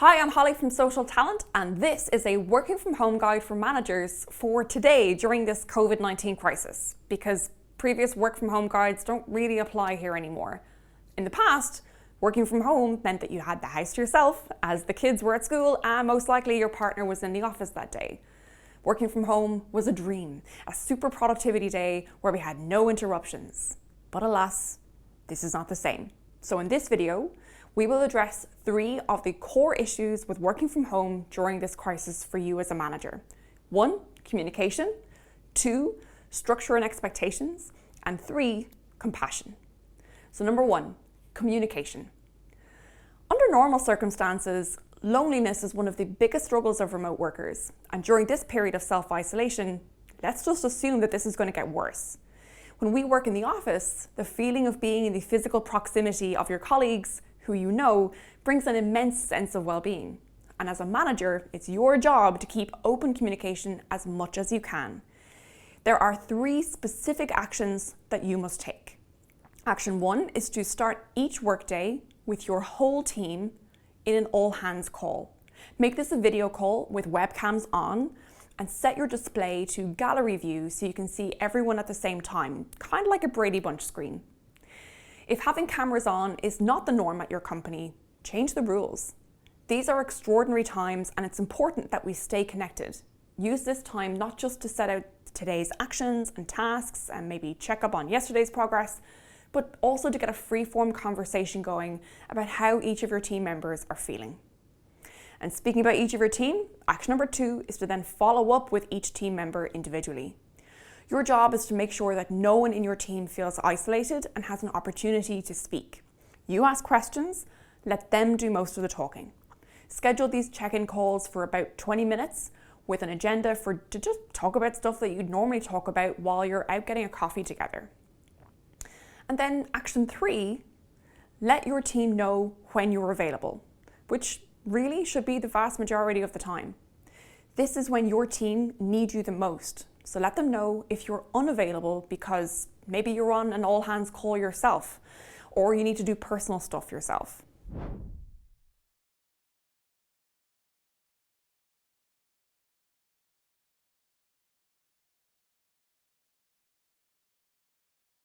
Hi, I'm Holly from Social Talent, and this is a working from home guide for managers for today during this COVID-19 crisis, because previous work from home guides don't really apply here anymore. In the past, working from home meant that you had the house to yourself as the kids were at school and most likely your partner was in the office that day. Working from home was a dream, a super productivity day where we had no interruptions. But alas, this is not the same. So in this video, we will address 3 of the core issues with working from home during this crisis for you as a manager. 1, communication. 2, structure and expectations. And 3, compassion. So number 1, communication. Under normal circumstances, loneliness is one of the biggest struggles of remote workers. And during this period of self-isolation, let's just assume that this is going to get worse. When we work in the office, the feeling of being in the physical proximity of your colleagues who you know brings an immense sense of well-being. And as a manager, it's your job to keep open communication as much as you can. There are 3 specific actions that you must take. Action 1 is to start each workday with your whole team in an all-hands call. Make this a video call with webcams on and set your display to gallery view so you can see everyone at the same time, kind of like a Brady Bunch screen. If having cameras on is not the norm at your company, change the rules. These are extraordinary times and it's important that we stay connected. Use this time not just to set out today's actions and tasks and maybe check up on yesterday's progress, but also to get a free-form conversation going about how each of your team members are feeling. And speaking about each of your team, action number 2 is to then follow up with each team member individually. Your job is to make sure that no one in your team feels isolated and has an opportunity to speak. You ask questions, let them do most of the talking. Schedule these check-in calls for about 20 minutes with an agenda to just talk about stuff that you'd normally talk about while you're out getting a coffee together. And then action 3, let your team know when you're available, which really should be the vast majority of the time. This is when your team needs you the most. So let them know if you're unavailable because maybe you're on an all-hands call yourself or you need to do personal stuff yourself.